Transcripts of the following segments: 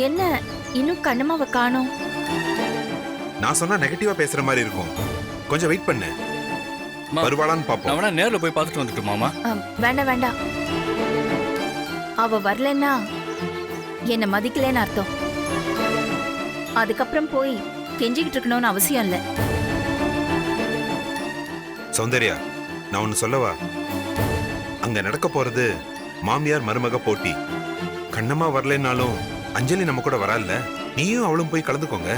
என்ன இன்னும் கண்ணம்மாவை காணோம்? நான் சொன்னா நெகட்டிவா பேசுற மாதிரி இருக்கும். கொஞ்சம் வெயிட் பண்ணு. வருவாளான்னு பாப்போம். நான் நேர்ல போய் பார்த்துட்டு வந்துட்டு மாமா. வேண்டாம் வேண்டாம். அவ வரலன்னா என்ன மதிக்கலன்னு அர்த்தம். அதுக்கப்புறம் போய் கெஞ்சிக்கிட்டு இருக்கணும்னு அவசியம் இல்ல. சௌந்தர்யா, நான் ஒன்னு சொல்லவா? அங்க நடக்க போறது மாமியார் மருமக போட்டி. கண்ணம்மா வரலனாலும் அஞ்சலி நம்ம கூட வரல. நீயும் அவளும் போய் கலந்துக்கோங்க.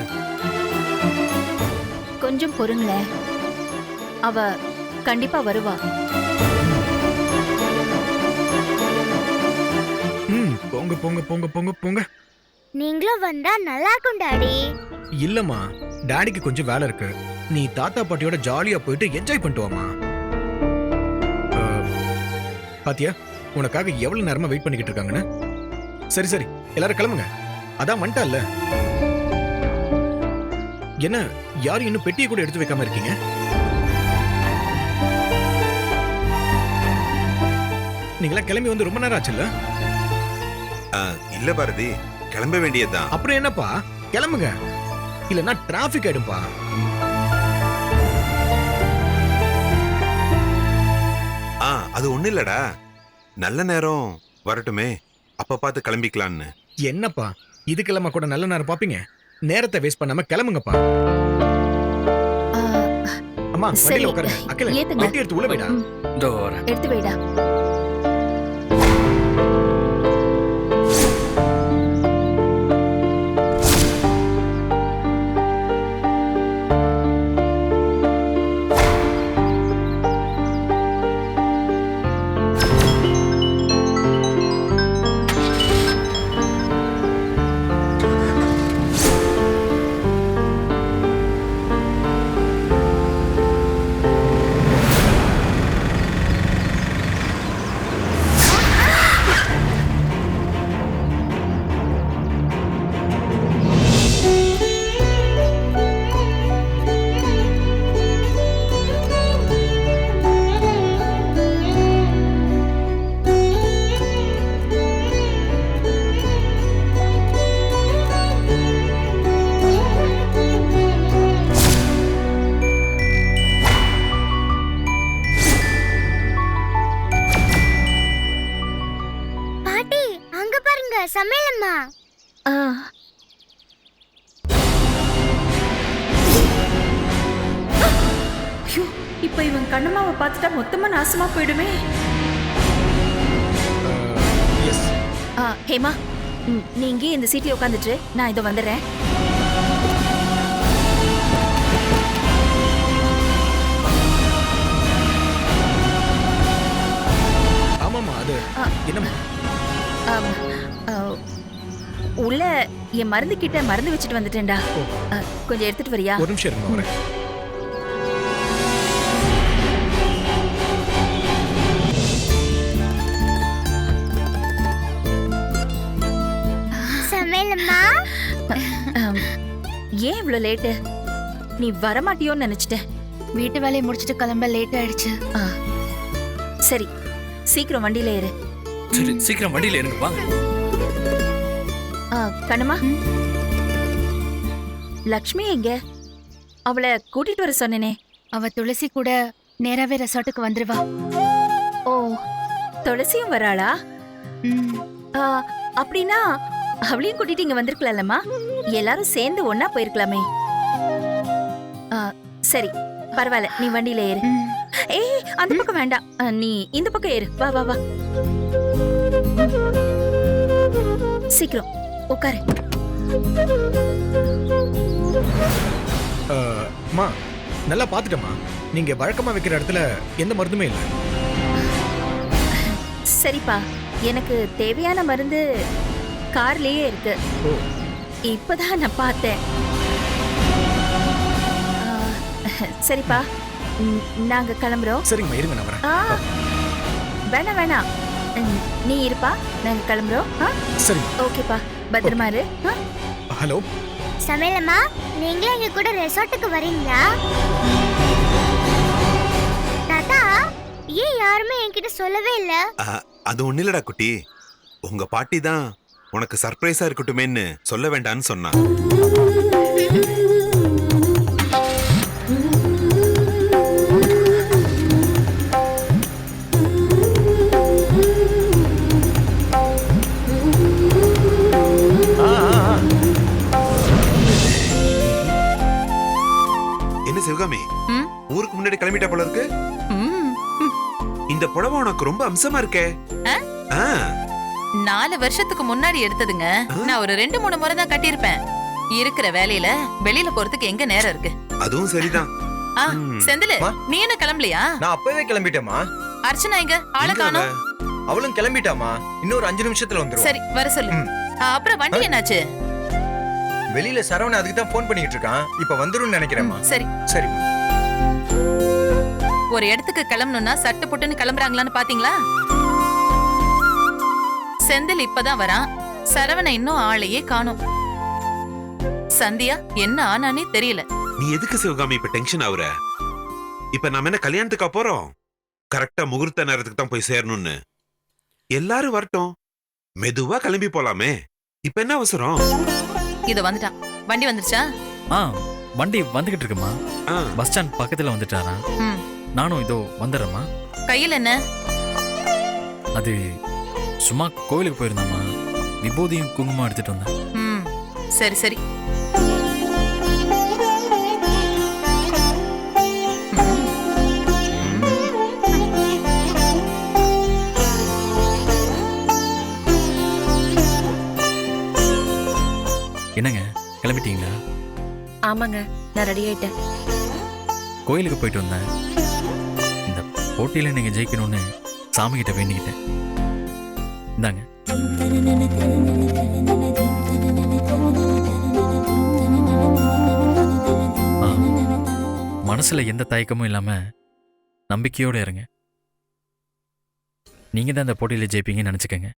கொஞ்சம் பொறுங்களேன், அவ கண்டிப்பா வருவா. போங்க போங்க போங்க போங்க போங்க. நீங்களும் வந்தா நல்லா இருக்கும் டாடி. இல்லம்மா, டாடிக்கு கொஞ்சம் வேலை இருக்கு. நீ தாத்தா பாட்டியோட ஜாலியா போயிட்டு என்ஜாய் பண்ணிட்டு வாமா. பாத்தியா, உனக்காக எவ்வளவு நேரமா வெயிட் பண்ணிக்கிட்டு இருக்காங்கன்னு. சரி சரி, எல்லாரும் கிளம்புங்க. அதான் வந்துட்டா இல்ல. என்ன, யாரும் இன்னும் பெட்டியை கூட எடுத்து வைக்காம இருக்கீங்க? நீங்களா கிளம்பி வந்து ரொம்ப நேரம் ஆச்சுல்ல? இல்ல பாரதி, கிளம்ப வேண்டியதுதான். அப்புறம் என்னப்பா, கிளம்புங்க. இல்லன்னா டிராபிக் ஆயிடும்பா. அது ஒண்ணு இல்லடா, நல்ல நேரம் வரட்டுமே, அப்ப பார்த்து கிளம்பிக்கலான்னு. என்னப்பா, இதுக்கெல்லாமா கூட நல்ல நேரம் பாப்பீங்க? நேரத்தை வேஸ்ட் பண்ணாம கிளம்புங்கப்பா. அம்மா, வண்டியில உட்காருங்க. அக்கல, வெட்டி எடுத்து உள்ள வைடா. இதோ வரேன். எடுத்து வைடா. சமையலம்மா. இப்ப இவன் கண்ணம்மாவை பார்த்துட்டா மொத்தமா நாசமா போயிடுமே. ஹேமா, நீ இங்கே இந்த சீட்ல உட்காந்துட்டு, நான் இதோ வந்துடுறேன். ஆமாமா, அது என்னம்மா? உள்ள என் மருந்து கிட்ட மருந்து வச்சுட்டு வந்துட்டேன்டா. கொஞ்சம் எடுத்துட்டு வரியா? ஒரு நிமிஷம் இருங்க, வரேன். சமையலம்மா. ஏன் இவ்வளவு லேட்டு? நீ வரமாட்டியோன்னு நினைச்சிட்டேன். வீட்டு வேலையை முடிச்சிட்டு கிளம்ப லேட் ஆயிடுச்சு. சரி, சீக்கிரம் வண்டியில ஏறு. சரி, சீக்கிரம் வண்டியில ஏறுங்க. வாங்க. கண்ணம்மா, லக்ஷ்மி எங்க? அவளை கூட்டிட்டு வர சொன்னேனே. அவ துளசி கூட நேராவே ரெசார்ட்டுக்கு வந்துருவா. ஓ, துளசியும் வராளா? அப்படின்னா அவளையும் கூட்டிட்டு இங்க வந்திருக்கலாம்மா. எல்லாரும் சேர்ந்து ஒன்னா போயிருக்கலாமே. சரி, பரவாயில்ல, நீ வண்டியில ஏறு. ஏய், அந்த பக்கம் வேண்டாம், நீ இந்த பக்கம் ஏறு. வா வா வா, சீக்கிரம் உட்காரு. அம்மா, நல்லா பாத்துட்டமா. நீங்க வழக்கமா வைக்கிற இடத்துல எந்த மருந்துமே இல்லை. சரிப்பா, எனக்கு தேவையான மருந்து கார்லயே இருக்கு. இப்பதான் நான் பார்த்தேன். சரிப்பா, நாங்க கிளம்புறோம். சரிங்கம்மா, இருங்க, நான் வரேன். வேணாம் வேணாம், நீ இருப்பா, நாங்க கிளம்புறோம். சரி, ஓகேப்பா, பத்திரமா இரு. ஹலோ சமையலம்மா, நீங்களே எங்க கூட ரெசார்ட்டுக்கு வரீங்களா? தாத்தா, ஏன் யாருமே என்கிட்ட சொல்லவே இல்ல? அது ஒண்ணு இல்லடா குட்டி, உங்க பாட்டி தான் உனக்கு சர்ப்ரைஸா இருக்கட்டுமேன்னு சொல்ல வேண்டான்னு சொன்னா. என்ன சிவகாமி, ம்? ஊருக்கு முன்னாடி கிளம்பிட்டா போல இருக்கு. ம். இந்த புடவை உனக்கு ரொம்ப அம்சமா இருக்கே. ஆ? ஆ, 4 வருஷத்துக்கு முன்னாடி எடுத்ததுங்க. நான் ஒரு 2-3 முறை தான் கட்டியிருப்பேன். இருக்கிற வேலையில வெளியில போறதுக்கு எங்க நேரம் இருக்கு? அதுவும் சரிதான். ஆ, ம். செந்திலு, அம்மா. நீ என்ன கிளம்பலையா? நான் அப்பவே கிளம்பிட்டேமா. அர்ச்சனா எங்க? ஆள எங்க காணோம். அவ? அவளும் கிளம்பிட்டாமா. இன்னொரு 5 நிமிஷத்துல வந்துருவா. சரி, வர சொல்லு. ம். அப்புறம் வண்டி என்னாச்சு? வெளியில சரவணன் அதுக்கு தான் போன் பண்ணிட்டு இருக்கான். இப்ப வந்துரும்னு நினைக்கிறேன்மா. சரி, சரி. ஒரு இடத்துக்கு கிளம்பணும்னா சட்டு புட்டுன்னு கிளம்புறாங்களான்னு பாத்தீங்களா? செந்தில் இப்பதான் வரான். சரவண இன்னும் ஆளையே காணோம். சந்தியா என்ன ஆனானே தெரியல. நீ எதுக்கு சிவகாமி இப்ப டென்ஷன் ஆகுற? இப்ப நாம என்ன கல்யாணத்துக்கா போறோம்? கரெக்டா முகூர்த்த நேரத்துக்கு தான் போய் சேரணும்னு. எல்லாரும் வரட்டும், மெதுவா கிளம்பி போலாமே. இப்ப என்ன அவசரம்? இத வந்துட்டான். வண்டி வந்துருச்சா? ஆ வண்டி வந்துகிட்டு இருக்குமா. ஆ, பஸ் ஸ்டாண்ட் பக்கத்துல வந்துட்டாரா. ம். நானும் இதோ வந்துடுறேம்மா. கையில் என்ன? அது சும்மா கோயிலுக்கு போயிருந்தாம்மா. விபூதியும் குங்குமம் எடுத்துட்டு வந்தேன். ம். சரி சரி. என்னங்க கிளம்பிட்டீங்களா? ஆமாங்க, நான் ரெடி ஆயிட்டேன். கோயிலுக்கு போயிட்டு வந்தேன். இந்த போட்டியில நீங்க ஜெயிக்கணும்னு சாமி கிட்ட வேண்டிக்கிட்டேன். இந்தாங்க. ஆ, மனசுல எந்த தயக்கமும் இல்லாம நம்பிக்கையோட இருங்க. நீங்க தான் இந்த போட்டியில ஜெயிப்பீங்கன்னு நினைச்சுக்கங்க.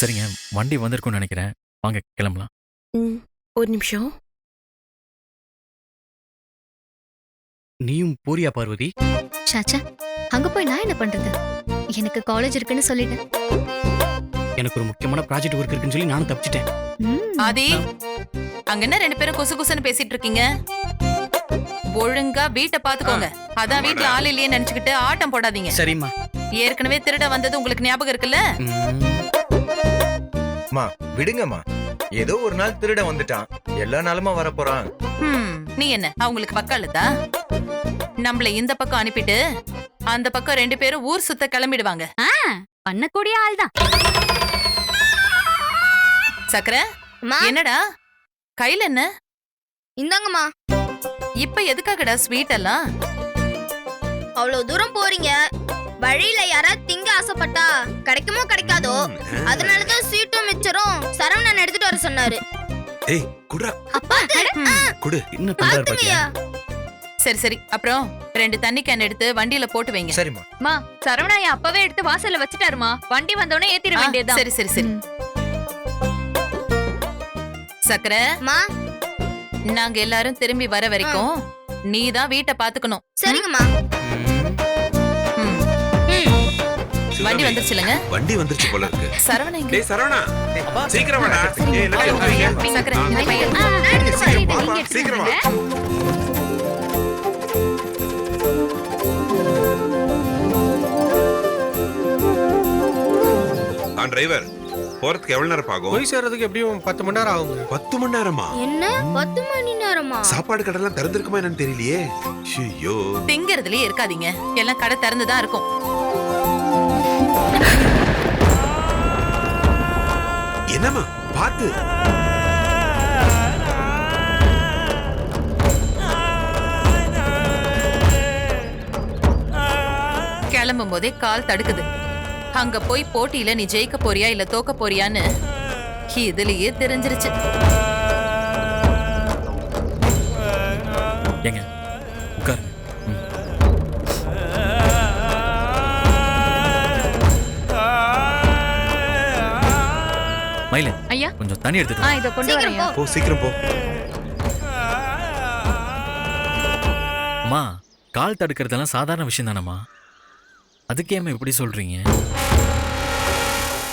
சரிங்க, வண்டி வந்திருக்கும்னு நினைக்கிறேன். வாங்க கிளம்பலாம். ஒரு நிமிஷம். நீயும் போறியா பார்வதி? சாச்சா, அங்க போய் நான் என்ன பண்றது? எனக்கு காலேஜ் இருக்குன்னு சொல்லிட்டேன். எனக்கு ஒரு முக்கியமான ப்ராஜெக்ட் ஒர்க் இருக்குன்னு சொல்லி நானும் தப்பிச்சிட்டேன். ஆதி, அங்க என்ன 2 பேரும் குசு குசுன்னு பேசிட்டு இருக்கீங்க? ஒழுங்கா வீட்டை பாத்துக்கோங்க. அதான் வீட்டுல ஆள் இல்லையே நினைச்சுக்கிட்டு ஆட்டம் போடாதீங்க. சரிம்மா. ஏற்கனவே திருட வந்தது உங்களுக்கு ஞாபகம் இருக்குல்ல? மா விடுங்கம்மா. ஏதோ ஒரு நாள் திருட வந்துட்டான். எல்லா நாளுமா வர போறான். நீ என்ன அவங்களுக்கு பக்காலதா? நம்மள இந்த பக்கம் அனுப்பிட்டு அந்த பக்கம் 2 பேரும் ஊர் சுத்த கிளம்பிடுவாங்க. பண்ணக்கூடிய ஆள் தான். சக்கர, என்னடா கையில என்ன? இந்தாங்கம்மா. இப்ப எதுக்காகடா ஸ்வீட் எல்லாம்? அவ்வளவு தூரம் போறீங்க, வழியில யாராவது திங்க ஆசைப்பட்டா கிடைக்குமோ கிடைக்காதோ, அதனாலதான் ஸ்வீட்டும் மிச்சரும் சரவணன் எடுத்துட்டு வர சொன்னாரு. ஏய் குடுறா, அப்பா குடு. என்ன பண்றாரு பாத்தியா? சரி சரி. அப்புறம் 2 தண்ணி கேன் எடுத்து வண்டியில போட்டு வைங்க. சரிம்மா. மா, சரவணா அப்பவே எடுத்து வாசல்ல வச்சுட்டாருமா. வண்டி வந்தோடனே ஏத்திர ஆ, வேண்டியதுதான். சரி சரி சரி. சக்கர, மா. நாங்க எல்லாரும் திரும்பி வர வரைக்கும் நீ தான் வீட்டை பாத்துக்கணும். சரிங்கம்மா. வண்டி வந்துருச்சுலங்க. வண்டி வந்துருச்சு போல இருக்கு. சரவண எங்க? டேய் சரவணா, சீக்கிரம் வாடா. ஏய் எல்லாரும் உட்காருங்க. சக்கர, இந்த பையன். சீக்கிரம் வாப்பா, சீக்கிரம் வா. டிரைவர், போறதுக்கு எவ்வளவு நேரம் ஆகும்? போய் சேர்றதுக்கு எப்படியும் 10 மணி நேரம் ஆகுங்க. 10 மணி நேரமா? என்ன 10 மணி நேரமா? சாப்பாடு கடைலாம் திறந்திருக்குமா என்னன்னு தெரியலையே. ஐயோ, திங்கிறதுலயே இருக்காதீங்க. எல்லாம் கடை திறந்துதான் இருக்கும். என்னம்மா பாத்து? கிளம்பும் போதே கால் தடுக்குது. அங்க போய் போட்டியில நீ ஜெயிக்க போறியா இல்ல தோக்க போறியான்னு இதுலயே தெரிஞ்சிருச்சு. ஏங்க உட்காருங்க. மயிலு ஐயா. கொஞ்சம் தண்ணி எடுத்துட்டு இத கொண்டு சீக்கிரம் வரேன். போ. போ சீக்கிரம் போ. அம்மா, கால் தடுக்கிறதெல்லாம் சாதாரண விஷயம் தானம்மா. அதுக்கேம்மா இப்படி சொல்றீங்க?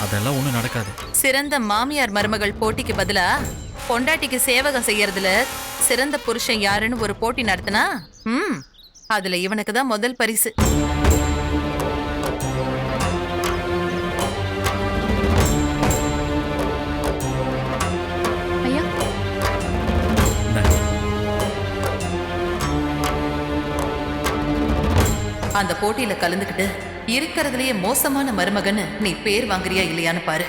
அதெல்லாம் ஒண்ணும் நடக்காது. சிறந்த மாமியார் மருமகள் போட்டிக்கு பதிலா பொண்டாட்டிக்கு சேவகம் செய்யறதுல சிறந்த புருஷன் யாருன்னு ஒரு போட்டி நடத்தினா அதுல இவனுக்கு தான் முதல் பரிசு. ஐயா. இந்தாங்க. அந்த போட்டியில கலந்துக்கிட்டு இருக்கிறதுலயே மோசமான மருமகன்னு நீ பேர் வாங்குறியா இல்லையான்னு பாரு.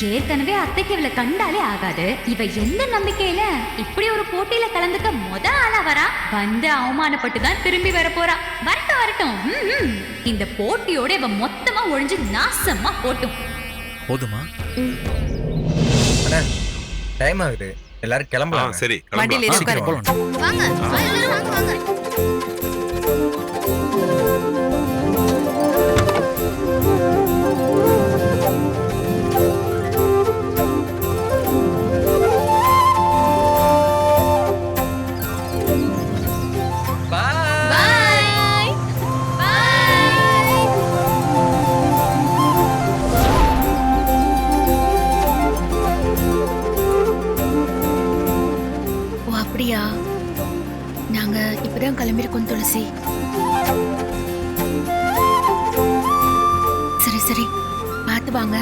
ஏற்கனவே அத்தைக்கு இவளை கண்டாலே ஆகாது. இவ எந்த நம்பிக்கையில இப்படி ஒரு போட்டியில கலந்துக்க ஆளா வரா? வந்து அவமானப்பட்டு தான் திரும்பி வர போறா. வரட்டும் வரட்டும். இந்த போட்டியோட இவ மொத்தமா ஒழிஞ்சு நாசமா போட்டும். போதுமா? அண்ணா டைம் ஆகுது, எல்லாரும் கிளம்பலாம். சரி வண்டியில கிளம்பலாம். உட்காருங்க. போலாம். வாங்க எல்லாரும் வாங்க வாங்க. Bye. ஓ அப்படியா? நாங்க இப்பதான் கிளம்பிருக்கோம் துளசி. சரி சரி, பார்த்து வாங்க.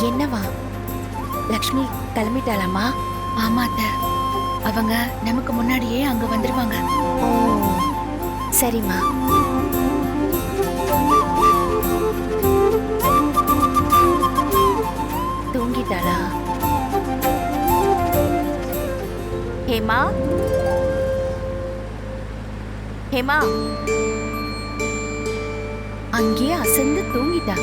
என்னவா லக்ஷ்மி கிளம்பிட்டாளாமா? ஆமா அத்தை, அவங்க நமக்கு முன்னாடியே அங்க வந்துருவாங்க. ஓ சரிம்மா. தூங்கிட்டாளா? ஹேமா, ஹேமா அங்கேயே அசந்து தூங்கிட்டா.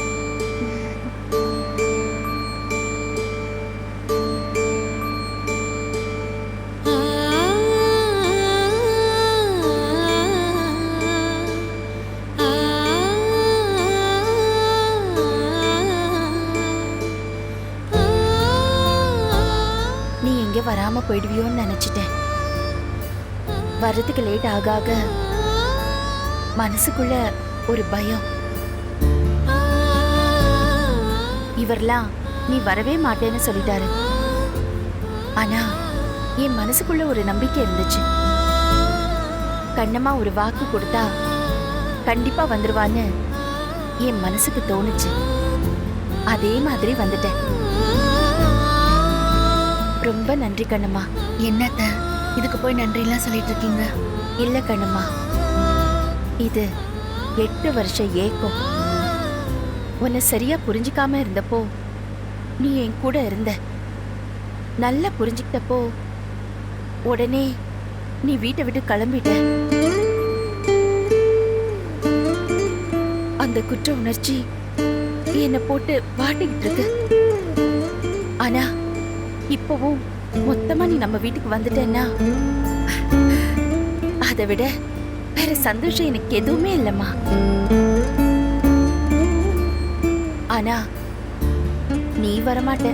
நீ எங்க வராம போயிடுவியோன்னு நினைச்சிட்டேன். வர்றதுக்கு லேட் ஆக ஆக மனசுக்குள்ள ஒரு பயம். இவர்லாம் நீ வரவே மாட்டேன்னு சொல்லிட்டாரு. ஆனா என் மனசுக்குள்ள ஒரு நம்பிக்கை இருந்துச்சு. கண்ணம்மா ஒரு வாக்கு கொடுத்தா கண்டிப்பா வந்துருவான்னு என் மனசுக்கு தோணுச்சு. அதே மாதிரி வந்துட்டேன். ரொம்ப நன்றி கண்ணம்மா. என்னத்த இதுக்கு போய் நன்றிலாம் சொல்லிட்டு இருக்கீங்க? இல்ல கண்ணம்மா, இது 8 வருஷ ஏக்கம். உன்னை சரியா புரிஞ்சுக்காம இருந்தப்போ நீ என் கூட இருந்த. நல்லா புரிஞ்சுக்கிட்டப்போ உடனே நீ வீட்டை விட்டு கிளம்பிட்ட. அந்த குற்ற உணர்ச்சி என்னை போட்டு வாட்டிக்கிட்டு இருக்கு. ஆனா இப்பவும் மொத்தமா நீ நம்ம வீட்டுக்கு வந்துட்டேன்னா அதை விட வேற சந்தோஷம் எனக்கு எதுவுமே இல்லம்மா. ஆனா நீ வரமாட்ட.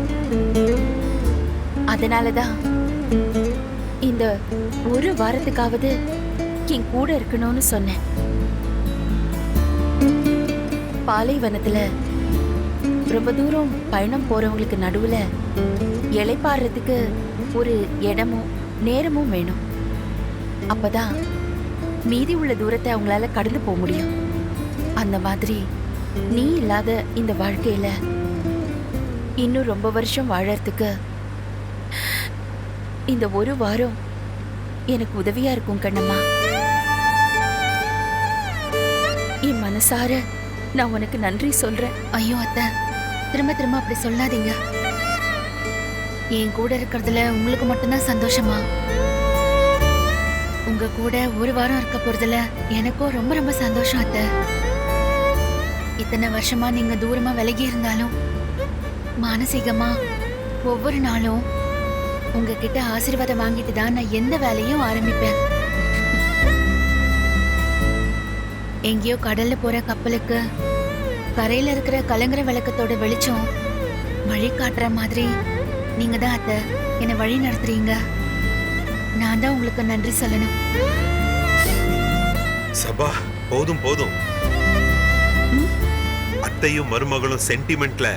அதனாலதான் இந்த ஒரு வாரத்துக்காவது என் கூட இருக்கணும்னு சொன்னேன். பாலைவனத்துல ரொம்ப தூரம் பயணம் போறவங்களுக்கு நடுவுல இளைப்பாடுறதுக்கு ஒரு இடமும் நேரமும் வேணும். அப்பதான் மீதி உள்ள தூரத்தை அவங்களால கடந்து போக முடியும். அந்த மாதிரி நீ இல்லாத இந்த வாழ்க்கையில இன்னும் ரொம்ப வருஷம் வாழறதுக்கு இந்த ஒரு வாரம் எனக்கு உதவியா இருக்கும் கண்ணம்மா. என் மனசார நான் உனக்கு நன்றி சொல்றேன். ஐயோ அத்தை, திரும்ப திரும்ப அப்படி சொல்லாதீங்க. என் கூட இருக்கிறதுல உங்களுக்கு மட்டும்தான் சந்தோஷமா? உங்க கூட ஒரு வாரம் இருக்க போறதுல எனக்கும் ரொம்ப ரொம்ப சந்தோஷம் அத்தை. இத்தனை வருஷமா நீங்க தூரமா விலகி இருந்தாலும் மானசீகமா ஒவ்வொரு நாளும் உங்ககிட்ட ஆசீர்வாதம் வாங்கிட்டு தான் நான் எந்த வேலையும் ஆரம்பிப்பேன். எங்கேயோ கடல்ல போற கப்பலுக்கு கரையில இருக்கிற கலங்கர விளக்கத்தோட வெளிச்சம் வழி காட்டுற மாதிரி நீங்க தான் அத்தை என்னை வழி நடத்துறீங்க. நான் தான் உங்களுக்கு நன்றி சொல்லணும். சபா போதும் போதும். அத்தையும் மருமகளும் சென்டிமெண்ட்ல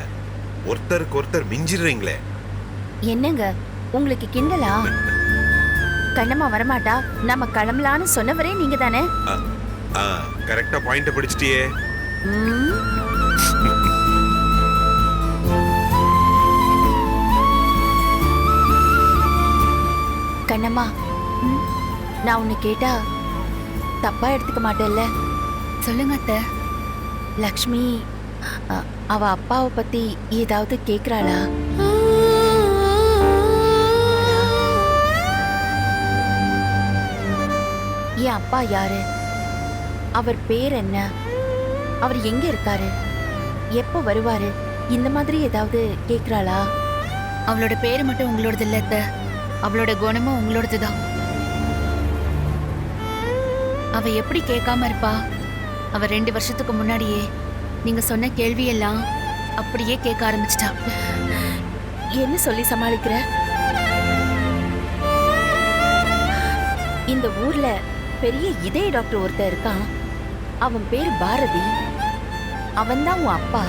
ஒருத்தருக்கு ஒருத்தர் மிஞ்சிடுறீங்களே. என்னங்க உங்களுக்கு கிண்டலா? கண்ணம்மா வரமாட்டா, நம்ம கிளம்பலான்னு சொன்னவரே நீங்க தானே. கரெக்டா பாயிண்ட பிடிச்சிட்டியே. கண்ணம்மா, நான் உன்னை கேட்டா தப்பா எடுத்துக்க மாட்டேல்ல? சொல்லுங்க அத்தை. லக்ஷ்மி அவ அப்பாவை பத்தி ஏதாவது கேக்குறாளா? என் அப்பா யாரு, அவர் பேர் என்ன, அவர் எங்க இருக்காரு, எப்போ வருவாரு, இந்த மாதிரி ஏதாவது கேக்குறாளா? அவளோட பேரு மட்டும் உங்களோடது இல்ல அத்தை, அவளோட குணமும் உங்களோடதுதான். அவ எப்படி கேட்காம இருப்பா? அவ 2 வருஷத்துக்கு முன்னாடியே நீங்க சொன்ன கேள்வியெல்லாம் அப்படியே கேட்க ஆரம்பிச்சிட்டா. என்ன சொல்லி சமாளிக்கிற? இந்த ஊர்ல பெரிய இதய டாக்டர் ஒருத்தர் இருக்கான், அவன் பேரு பாரதி. அவன்தான் உன் அப்பா.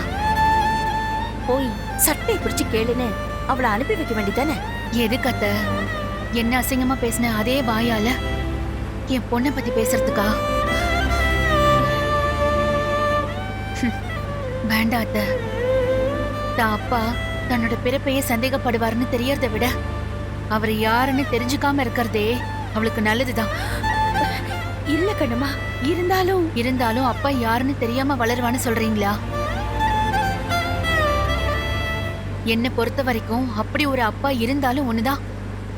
போய் சட்டை பிடிச்சு கேளுன்னு அவளை அனுப்பி வைக்க வேண்டியதானே? எதுக்கு அத்தை என்ன அசிங்கமா பேசின அதே வாயால என் பொண்ணை பத்தி பேசுறதுக்கா? வேண்டாம் அத்தை. தான் அப்பா தன்னோட பிறப்பையே சந்தேகப்படுவாருன்னு தெரியறதை விட அவர் யாருன்னு தெரிஞ்சுக்காம இருக்கிறதே அவளுக்கு நல்லதுதான். இல்ல கண்ணம்மா, இருந்தாலும் அப்பா யாருன்னு தெரியாம வளருவான்னு சொல்றீங்களா? என்ன பொறுத்த வரைக்கும் அப்படி ஒரு அப்பா இருந்தாலும் ஒண்ணுதான்,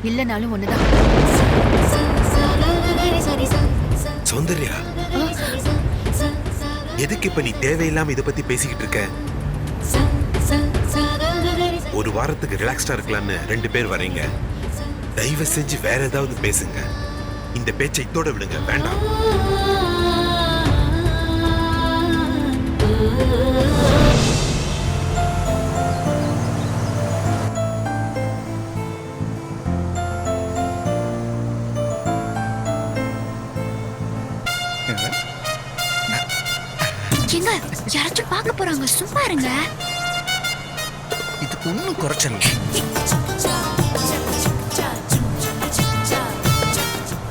இல்லனாலும் ஒண்ணுதான். சௌந்தர்யா, எதுக்கு இப்ப நீ தேவையில்லாம இத பத்தி பேசிக்கிட்டு இருக்க? ஒரு வாரத்துக்கு ரிலாக்ஸ்டா இருக்கலாம்னு 2 பேர் வரீங்க. தயவு செஞ்சு வேற ஏதாவது பேசுங்க. இந்த பேச்சை இத்தோட விடுங்க, வேண்டாம். எங்க யாராச்சும் பார்க்க போறாங்க, சும்மா இருங்க. இதுக்கு ஒன்னும் குறைச்சல்.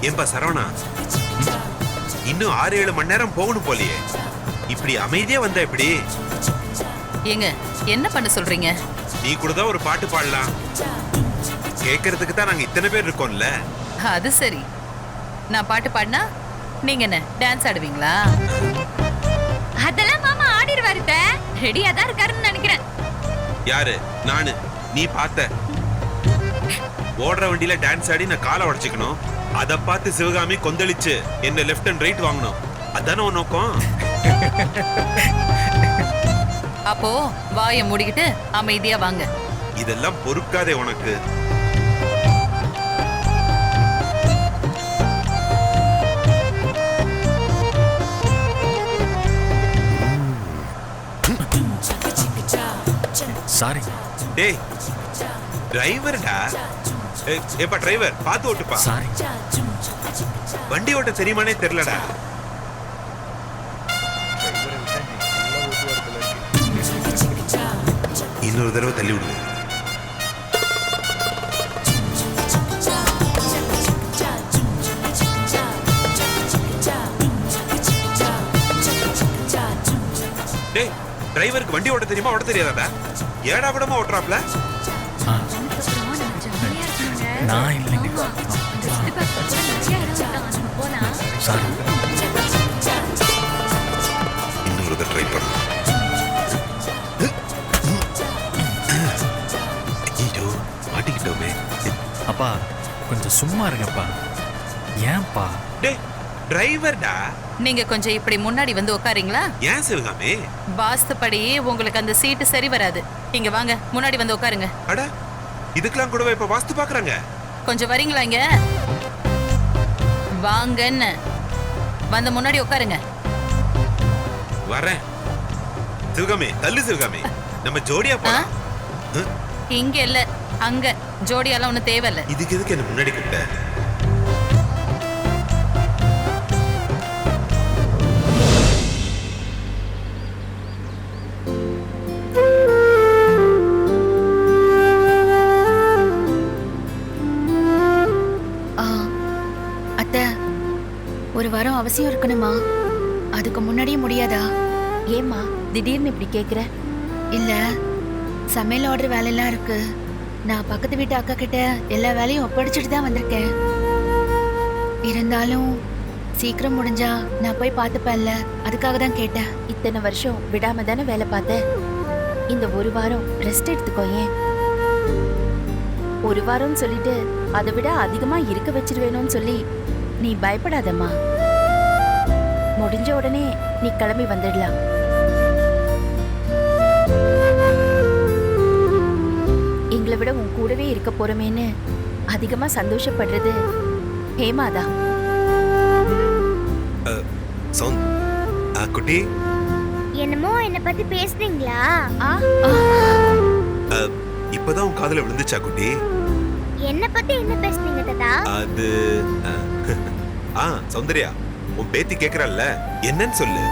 ஏன்பா சரவணா, இன்னும் 6-7 மணி நேரம் போகணும் போலியே. இப்படி அமைதியா வந்தா எப்படி? ஏங்க என்ன பண்ண சொல்றீங்க? நீ கூட தான் ஒரு பாட்டு பாடலாம். கேட்கறதுக்கு தான் நாங்க இத்தனை பேர் இருக்கோம்ல. அது சரி, நான் பாட்டு பாடினா நீங்க என்ன டான்ஸ் ஆடுவீங்களா? அதெல்லாம் மாமா ஆடிடுவாரு. ரெடியா தான் இருக்காருன்னு நினைக்கிறேன். யாரு? நானு. நீ பார்த்த ஓடுற வண்டியில டான்ஸ் ஆடி நான் காலை உடைச்சுக்கணும். அதை பார்த்து சிவகாமி கொந்தளிச்சு என்ன லெஃப்ட் அண்ட் ரைட் வாங்கணும். அதானே உன் நோக்கம்? அப்போ வாயை மூடிக்கிட்டு அமைதியா வாங்க. இதெல்லாம் பொறுக்காதே உனக்கு. சாரி. டேய் டிரைவர்டா. ஏப்பா டிரைவர், பார்த்து ஓட்டுப்பா. சாரி. வண்டி ஓட்ட தெரியுமானே தெரியலடா. இன்னொரு தடவை தள்ளி விடுங்க. டேய் டிரைவருக்கு வண்டி ஓட்ட தெரியுமா ஓட்ட தெரியாதாடா? ஏடா கூடமா ஓட்டுறாப்ல? நான் இல்லைங்க. சாரி. இன்னொரு தடவை ட்ரை பண்ணு. ஐயோ மாட்டிக்கிட்டோ. அப்பா கொஞ்சம் சும்மா இருங்கப்பா. ஏன்பா? டேய் டிரைவர்டா. நீங்க கொஞ்சம் இப்படி முன்னாடி வந்து உட்காரீங்களா? ஏன் சிவகாமி? வாஸ்துப்படி உங்களுக்கு அந்த சீட்டு சரி வராது. இங்க வாங்க, முன்னாடி வந்து உட்காருங்க. அட இதுக்கெல்லாம் கூடவா இப்ப வாஸ்து பாக்குறாங்க? கொஞ்சம் வரீங்களா இங்க? வாங்கன்னு வந்து முன்னாடி உட்காருங்க. வரேன். சிவகாமி தள்ளு சிவகாமி, நம்ம ஜோடியா போலாம். இங்க இல்ல, அங்க. ஜோடியெல்லாம் ஒண்ணு தேவையில்ல. இதுக்கு எதுக்கு என்ன முன்னாடி கூப்பிட்ட? அத்தை, ஒரு வாரம் அவசியம் இருக்கணுமா? அதுக்கு முன்னாடியே முடியாதா? ஏம்மா திடீர்னு இப்படி கேக்குற? இல்ல, சமையல் ஆர்டர் வேலையெல்லாம் இருக்கு. நான் பக்கத்து வீட்டு அக்கா கிட்ட எல்லா வேலையும் ஒப்படைச்சிட்டு தான் வந்திருக்கேன். இருந்தாலும் சீக்கிரம் முடிஞ்சா நான் போய் பார்த்துப்பேன்ல, அதுக்காக தான் கேட்டேன். இத்தனை வருஷம் விடாம தானே வேலை பார்த்தேன். இந்த ஒரு வாரம் ரெஸ்ட் எடுத்துக்கோ. ஏன் ஒரு வாரம் சொல்லிட்டு அதை விட அதிகமா இருக்க வச்சிருவேணும்னு சொல்லி நீ பயப்படாதம்மா. முடிஞ்ச உடனே நீ கிளம்பி வந்துடலாம். எங்களை விட உன் கூடவே இருக்க போறமேன்னு அதிகமா சந்தோஷப்படுறது ஹேமாதான். குட்டி, என்னமோ என்ன பத்தி பேசுறீங்களா? இப்பதான் உன் காதுல விழுந்துச்சா குட்டி? என்ன பத்தி என்ன பேசுறீங்க தாத்தா? அது சௌந்தர்யா, உன் பேத்தி கேக்குறல்ல, என்னன்னு சொல்லு.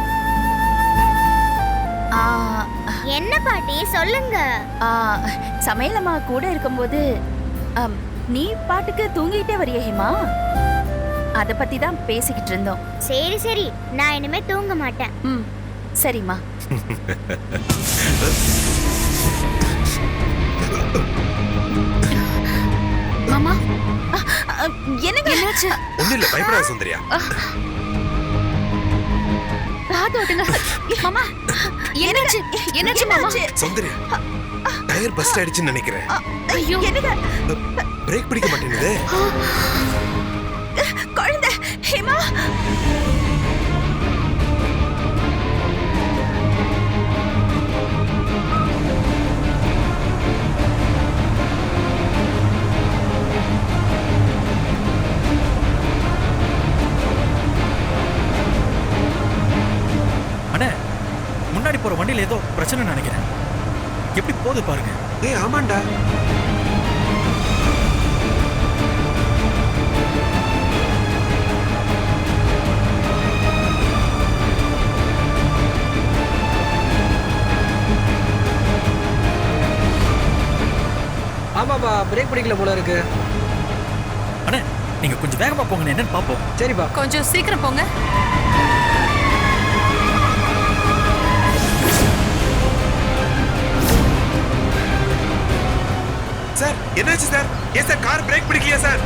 என்ன பாட்டி சொல்லுங்க. சமையலம்மா கூட இருக்கும்போது நீ பாட்டுக்கு தூங்கிட்டே வரிய ஹேமா, அத பத்தி தான் பேசிக்கிட்டு இருந்தோம். சரி சரி, நான் இனிமே தூங்க மாட்டேன். சரிம்மா. மாமா, என்னாச்சு? ஒண்ணும் இல்ல, பயப்படாத சௌந்தர்யா. பாத்தோட்டுங்க மாமா. என்னாச்சு? என்னாச்சு மாமா? சௌந்தர்யா, டயர் பஸ்ட் ஆயிடுச்சுன்னு நினைக்கிறேன். ஐயோ, என்னங்க? பிரேக் பிடிக்க மாட்டேங்குது. குழந்தை ஹேமா. அண்ணே, முன்னாடி போற வண்டியில ஏதோ பிரச்சனை நினைக்கிறேன். எப்படி போகுது பாருங்க. ஏய் ஆமாண்டா. ஆமாப்பா, பிரேக் பிடிக்கல போல இருக்கு. அண்ணே, நீங்க கொஞ்சம் வேகமா போங்க, என்னன்னு பாப்போம். சரிப்பா. கொஞ்சம் சீக்கிரம் போங்க. சார் என்னாச்சு சார்? ஏன் சார் கார் பிரேக் பிடிக்கலையா சார்?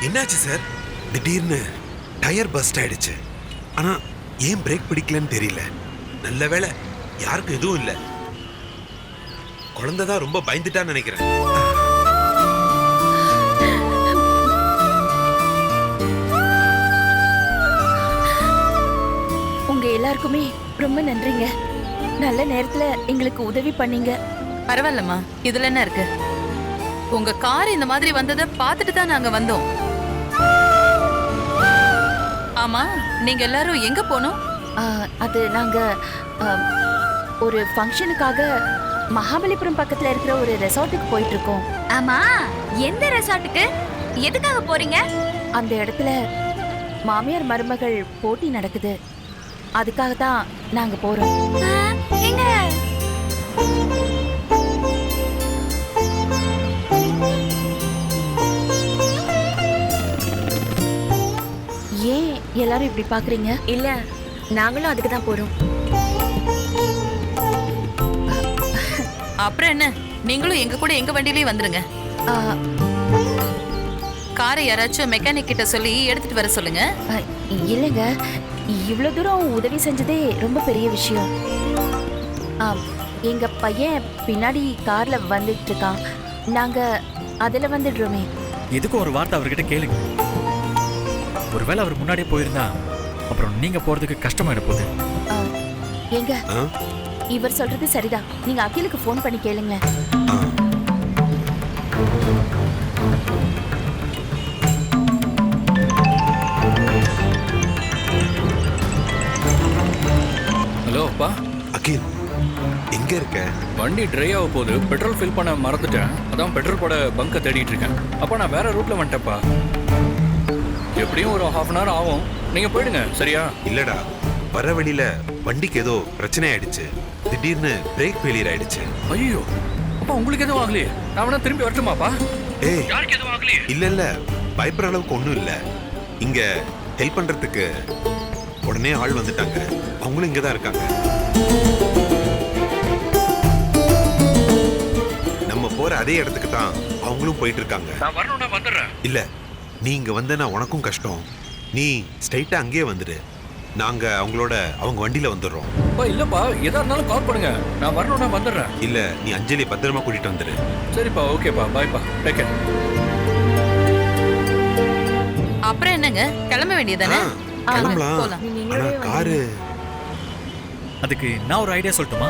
என்னாச்சு சார்? திடீர்னு டயர் பஸ்ட் ஆயிடுச்சு. ஆனா ஏன் பிரேக் பிடிக்கலன்னு தெரியல. நல்ல வேளை யாருக்கும் எதுவும் இல்ல. குழந்தை தான் ரொம்ப பயந்துட்டான்னு நினைக்கிறேன். எல்லாருக்குமே ரொம்ப நன்றிங்க. நல்ல நேரத்துல எங்களுக்கு உதவி பண்ணீங்க. பரவாயில்லம்மா, இதுல என்ன இருக்கு? உங்க கார் இந்த மாதிரி வந்ததை பார்த்துட்டு தான் நாங்க வந்தோம். ஆமா, நீங்க எல்லாரும் எங்க போனோம்? அது நாங்க ஒரு ஃபங்க்ஷனுக்காக மகாபலிபுரம் பக்கத்துல இருக்கிற ஒரு ரெசார்ட்டுக்கு போயிட்டு இருக்கோம். ஆமா, எந்த ரெசார்ட்டுக்கு எதுக்காக போறீங்க? அந்த இடத்துல மாமியார் மருமகள் போட்டி நடக்குது. அதுக்காக தான் நாங்க போறோம். எங்க? ஏன் எல்லாரும் இப்படி பாக்குறீங்க? இல்ல, நாங்களும் அதுக்கு தான் போறோம். அப்புறம் என்ன, நீங்களும் எங்க கூட எங்க வண்டியிலேயே வந்துருங்க. காரை யாராச்சும் மெக்கானிக் கிட்ட சொல்லி எடுத்துட்டு வர சொல்லுங்க. இல்லைங்க, இவ்வளவு தூரம் உதவி செஞ்சதே ரொம்ப பெரிய விஷயம். எங்க பையன் பின்னாடி கார்ல வந்துட்டு இருக்கான். நாங்க அதுல வந்துடுறோமே. எதுக்கும் ஒரு வார்த்தை அவர்கிட்ட கேளுங்க. ஒருவேளை அவர் முன்னாடியே போயிருந்தா அப்புறம் நீங்க போறதுக்கு கஷ்டமாயிட போகுது. எங்க இவர் சொல்றது சரிதான். நீங்க அகிலுக்கு ஃபோன் பண்ணி கேளுங்க. ஹலோ அப்பா. அகில், எங்க இருக்க? வண்டி ட்ரை ஆக போகுது, பெட்ரோல் ஃபில் பண்ண மறந்துட்டேன். அதான் பெட்ரோல் போட பங்கை தேடிட்டு இருக்கேன். அப்பா நான் வேற ரூட்ல வந்துட்டேன்ப்பா. எப்படியும் ஒரு ½ அன் ஹவர் ஆகும். நீங்க போயிடுங்க, சரியா? இல்லடா, வர வழியில வண்டிக்கு ஏதோ பிரச்சனை ஆயிடுச்சு. திடீர்னு பிரேக் ஃபெயிலியர் ஆயிடுச்சு. ஐயோ, அப்பா உங்களுக்கு எதுவும் ஆகலையே? நான் வேணா திரும்பி வரட்டுமாப்பா? ஏய், யாருக்கு எதுவும் ஆகலையே? இல்ல பயப்படுற அளவுக்கு ஒண்ணும் இல்ல. இங்க ஹெல்ப் பண்றதுக்கு உடனே ஆள் வந்துட்டாங்க. அவங்களும் இங்க தான் இருக்காங்க. நம்ம போற அதே இடத்துக்கு தான் அவங்களும் போயிட்டு இருக்காங்க. நான் வரணும்னா வந்துடுறேன். இல்ல, நீ இங்க வந்தனா உனக்கும் கஷ்டம். நீ ஸ்ட்ரைட்டா அங்கேயே வந்துடு. நாங்க அவங்க வண்டியில வந்துடுறோம். இல்லப்பா, எதா இருந்தாலும் கால் பண்ணுங்க. நான் வரணும்னா வந்துடுறேன். இல்ல, நீ அஞ்சலி பத்திரமா கூட்டிட்டு வந்துரு. சரிப்பா, ஓகேப்பா, பாய்ப்பா, டேக் கேர். அப்புறம் என்னங்க, கிளம்ப வேண்டியதானே? கிளம்பலாம். போலாம். ஆனா காரு அதுக்கு நான் ஒரு ஐடியா சொல்லட்டுமா?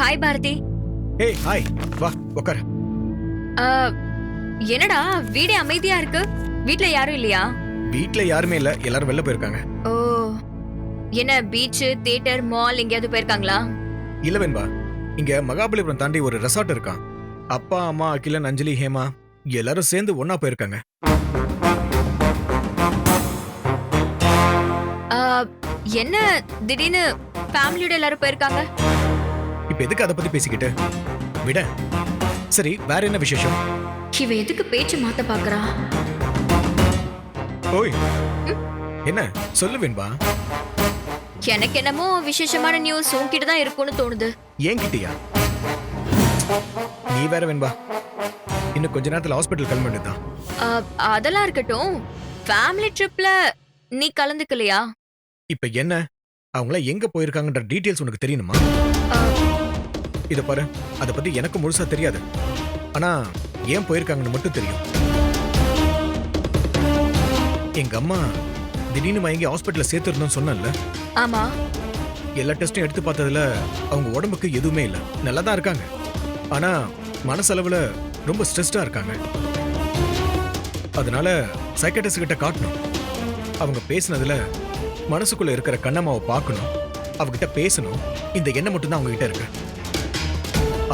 ஹாய் பாரதி. ஏய் ஹாய், வா உட்கார். என்னடா வீடே அமைதியா இருக்கு? வீட்ல யாரும் இல்லையா? வீட்ல யாருமே இல்ல, எல்லாரும் வெளில போயிருக்காங்க. ஓ, என்ன பீச், தியேட்டர், மால் எங்கேயாவது போயிருக்காங்களா? இல்ல வெண்பா, இங்க மகாபலிபுரம் தாண்டி ஒரு ரெசார்ட் இருக்கான். அப்பா, அம்மா, அகிலன், அஞ்சலி, ஹேமா எல்லாரும் சேர்ந்து ஒண்ணா போயிருக்காங்க. என்ன திடீர்னு ஃபேமிலியோட எல்லாரும் போயிருக்காங்க? இப்ப எதுக்கு அதை பத்தி பேசிக்கிட்டு விட. சரி, வேற என்ன விசேஷம்? இவ எதுக்கு பேச்சு மாத்த பாக்குறா? ஓய், என்ன சொல்லு வெண்பா. எனக்கு என்னமோ விசேஷமான நியூஸ் உன்கிட்ட தான் இருக்கும்னு தோணுது. ஏன் கிட்டியா? நீ வேற வெண்பா, இன்னும் கொஞ்ச நேரத்துல ஹாஸ்பிட்டல் கிளம்ப வேண்டியதுதான். அதெல்லாம் இருக்கட்டும், ஃபேமிலி ட்ரிப்ல நீ கலந்துக்கலையா? இப்ப என்ன, அவங்கள எங்க போயிருக்காங்கன்ற டீடைல்ஸ் உனக்கு தெரியணுமா? இத பாரு, அத பத்தி எனக்கு முழுசா தெரியாது. ஆனா ஏன் போயிருக்காங்கன்னு மட்டும் தெரியும். எங்க அம்மா திடீர்னு மயங்கி ஹாஸ்பிட்டல்ல சேர்த்துருந்தோம்னு சொன்னேன்ல. ஆமா. எல்லா டெஸ்டும் எடுத்து பார்த்ததுல அவங்க உடம்புக்கு எதுவுமே இல்ல, நல்லா தான் இருக்காங்க. ஆனா மனசளவுல ரொம்ப ஸ்ட்ரெஸ்டா இருக்காங்க. அதனால சைக்காட்ரிஸ்ட் கிட்ட காட்டணும். அவங்க பேசினதுல மனசுக்குள்ள இருக்கிற கண்ணம்மாவை பார்க்கணும், அவகிட்ட பேசணும். இந்த எண்ணம் மட்டும் தான் அவங்க கிட்ட இருக்கு.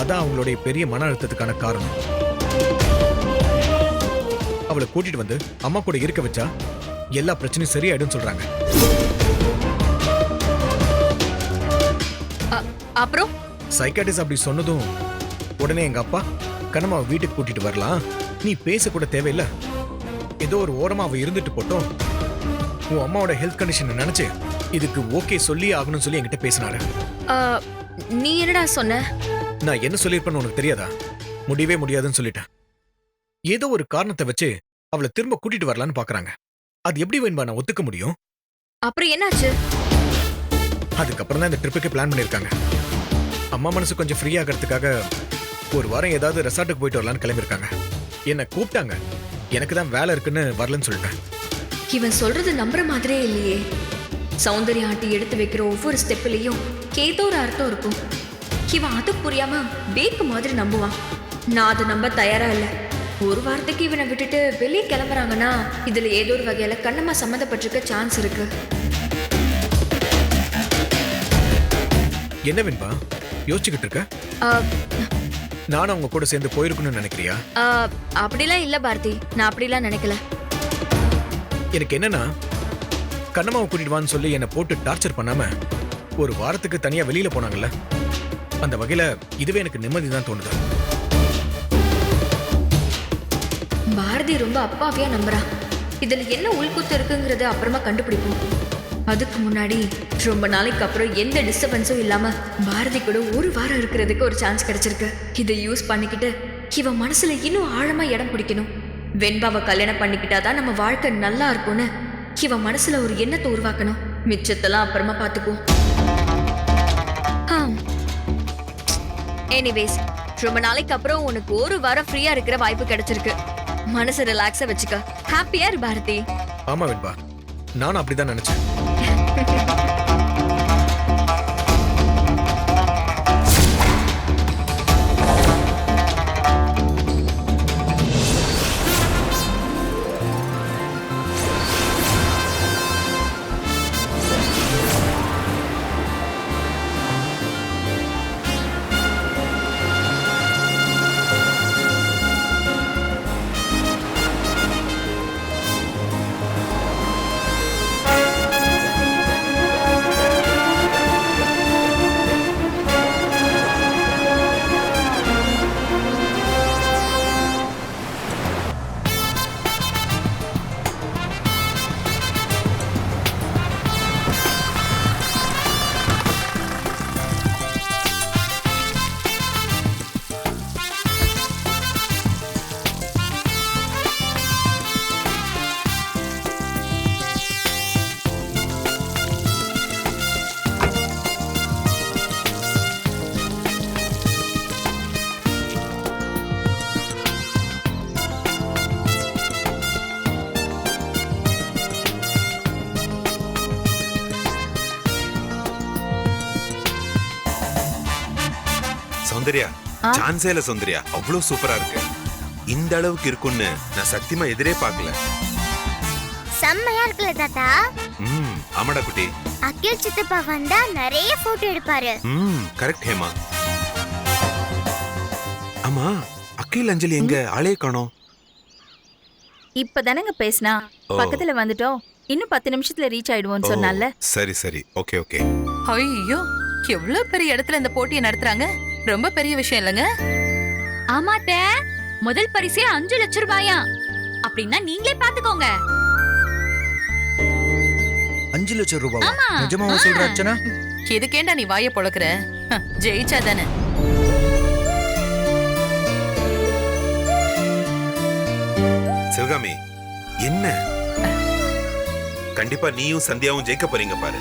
அதான் அவங்களுடைய பெரிய மன அழுத்தத்துக்கான காரணம். அவளை கூட்டிட்டு வந்து அம்மா கூட இருக்க வச்சா எல்லா பிரச்சனையும் சரியாயிடும் சொல்றாங்க. அப்புறம் சைக்காட்ரிஸ்ட் அப்படி சொன்னதும் உடனே எங்க அப்பா கண்ணம்மாவை வீட்டுக்கு கூட்டிட்டு வரலாம், நீ பேச கூட தேவையில்லை, ஏதோ ஒரு ஓரமா அவ இருந்துட்டு போட்டோம், உன் அம்மாவோட ஹெல்த் கண்டிஷன் நினைச்சு இதுக்கு ஓகே சொல்லி ஆகணும்னு சொல்லி என்கிட்ட பேசினாரு. நீ என்னடா சொன்ன? நான் என்ன சொல்லியிருப்பேன்னு உனக்கு தெரியாதா? முடியவே முடியாதுன்னு சொல்லிட்டேன். ஏதோ ஒரு காரணத்தை வச்சு அவளை திரும்ப கூட்டிட்டு வரலான்னு பாக்குறாங்க. அது எப்படி வெண்பா நான் ஒத்துக்க முடியும்? அப்புறம் என்னாச்சு? அதுக்கப்புறம் தான் இந்த ட்ரிப்புக்கு பிளான் பண்ணிருக்காங்க. அம்மா மனசு கொஞ்சம் ஃப்ரீ ஆகிறதுக்காக ஒரு வாரம் ஏதாவது ரெசார்ட்டுக்கு போயிட்டு வரலான்னு கிளம்பியிருக்காங்க. என்னை கூப்பிட்டாங்க. எனக்கு தான் வேலை இருக்குன்னு வரலன்னு சொல்லிட்டேன். இவன் சொல்றது நம்புற மாதிரியே இல்லையே. சௌந்தர்யா ஆண்டி எடுத்து வைக்கிற ஒவ்வொரு ஸ்டெப்லயும் ஏதோ ஒரு அர்த்தம் இருக்கும். இவன் அது புரியாம பேக்கு மாதிரி நம்புவான். நான் அதை நம்ப தயாரா இல்லை. ஒரு வாரத்துக்கு இவனை விட்டுட்டு வெளியே கிளம்புறாங்கன்னா இதுல ஏதோ ஒரு வகையில கண்ணம்மா சம்மந்தப்பட்டிருக்க சான்ஸ் இருக்கு. என்ன வெண்பா யோசிச்சுக்கிட்டு இருக்க? நானும் அவங்க கூட சேர்ந்து போயிருக்கணும்னு நினைக்கிறியா? அப்படிலாம் இல்ல பாரதி, நான் அப்படிலாம் நினைக்கல. எனக்கு என்னன்னா, கண்ணம்மாவை கூட்டிட்டு வான்னு சொல்லி என்னை போட்டு டார்ச்சர் பண்ணாம ஒரு வாரத்துக்கு தனியா வெளியில போனாங்கல்ல, அந்த வகையில இதுவே எனக்கு நிம்மதி தான் தோணுது. பாரதி ரொம்ப அப்பாவியா நம்புறான். இதுல என்ன உள்குத்து இருக்குங்கிறத அப்புறமா கண்டுபிடிப்போம். அதுக்கு முன்னாடி ரொம்ப நாளைக்கு அப்புறம் எந்த டிஸ்டர்பன்ஸும் இல்லாம பாரதி கூட ஒரு வாரம் இருக்கிறதுக்கு ஒரு சான்ஸ் கிடைச்சிருக்கு. இதை யூஸ் பண்ணிக்கிட்டு இவன் மனசுல இன்னும் ஆழமா இடம் பிடிக்கணும். வெண்பாவை கல்யாணம் பண்ணிக்கிட்டாதான் நம்ம வாழ்க்கை நல்லா இருக்கும்னு இவன் மனசுல ஒரு எண்ணத்தை உருவாக்கணும். மிச்சத்தெல்லாம் அப்புறமா பார்த்துக்குவோம். எனிவேஸ், ரொம்ப நாளைக்கு அப்புறம் உனக்கு ஒரு வாரம் ஃப்ரீயா இருக்கிற வாய்ப்பு கிடைச்சிருக்கு. மனசு ரிலாக்ஸா வச்சுக்க. ஹாப்பியா இரு பாரதி. ஆமா வெண்பா, நானும் அப்படிதான் நினைச்சேன். சௌந்தர்யா, சான்ஸே இல்ல சௌந்தர்யா, அவ்வளவு சூப்பரா இருக்கு. இந்த அளவுக்கு இருக்கும்னு நான் சத்தியமா எதிரே பார்க்கல. செம்மையா இருக்குல்ல தாத்தா? ஆமாடா குட்டி. அகில் சித்தப்பா வந்தா நிறைய போட்டோ எடுப்பாரு. கரெக்ட் ஹேமா. ஆமா, அகில் அஞ்சலி எங்க? ஆளே காணோம். இப்பதானங்க பேசினா, பக்கத்துல வந்துட்டோம். இன்னும் 10 நிமிஷத்துல ரீச் ஆயிடுவோம்னு சொன்னால. சரி சரி, ஓகே ஓகே. ஐயோ, எவ்வளவு பெரிய இடத்துல இந்த போட்டியை நடத்துறாங்க. ரொம்ப பெரிய விஷயம் இல்லங்க? ஆமாத்த, முதல் பரிசே 5 லட்சம் ரூபாயா? அப்படின்னா நீங்களே பாத்துக்கோங்க. 5 லட்சம் ரூபாய்? ஆமா. நிஜமாவா சொல்ற அர்ச்சனா? எதுக்கேண்டா நீ வாயை பொளக்குற? ஜெயிச்சா தானே. சிவகாமி, என்ன கண்டிப்பா நீயும் சந்தியாவும் ஜெயிக்க போறீங்க பாரு.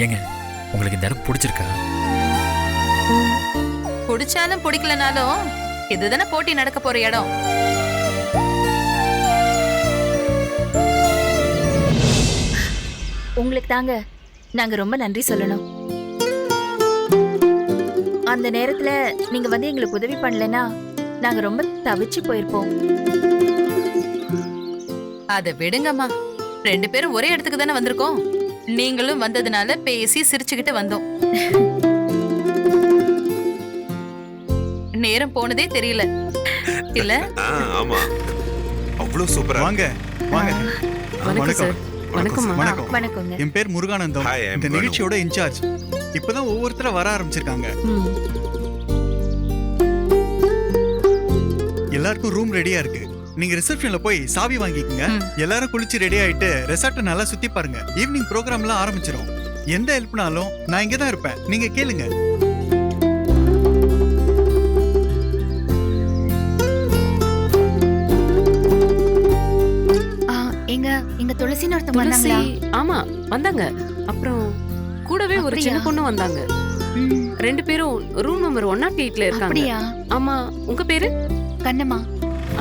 ஏங்க, உங்களுக்கு இந்த இடம் பிடிச்சிருக்கா? பிடிச்சாலும் பிடிக்கலனாலும் இதுதானே போட்டி நடக்க போற இடம். உங்களுக்கு தாங்க நாங்க ரொம்ப நன்றி சொல்லணும். அந்த நேரத்துல நீங்க வந்து எங்களுக்கு உதவி பண்ணலன்னா நாங்க ரொம்ப தவிச்சு போயிருப்போம். அத விடுங்கம்மா, 2 பேரும் ஒரே இடத்துக்கு தானே வந்திருக்கோம். நீங்களும் வந்ததுனால பேசி சிரிச்சுக்கிட்டு வந்தோம். நேரம் போனதே தெரியல இல்ல? ஆமா, அவ்வளவு சூப்பரா. வாங்க வாங்க. வணக்கம் சார். வணக்கம். வணக்கங்க. என் பேர் முருகானந்தம். Hi, I'm இந்த Manu. நிகழ்ச்சியோட இன்சார்ஜ். இப்பதான் ஒவ்வொருத்தர வர ஆரம்பிச்சிருக்காங்க. எல்லாருக்கும் ரூம் ரெடியா இருக்கு. நீங்க ரிசப்ஷன்ல போய் சாவி வாங்கிக்கங்க. எல்லாரும் குளிச்சு ரெடி ஆயிட்டு ரெசார்ட்டை நல்லா சுத்தி பாருங்க. ஈவினிங் ப்ரோக்ராம்லாம் ஆரம்பிச்சிரும். எந்த ஹெல்ப்னாலும் நான் இங்க தான் இருப்பேன். நீங்க கேளுங்க. இங்க துளசின்னு ஒருத்தவங்க துளசி வந்தாங்களா? ஆமா வந்தாங்க. அப்புறம் கூடவே ஒரு அப்படியா? சின்ன பொண்ணு வந்தாங்க. ம், 2 பேரும் ரூம் நம்பர் 108ல இருக்காங்க. அப்படியா? ஆமா, உங்க பேரு? கண்ணம்மா.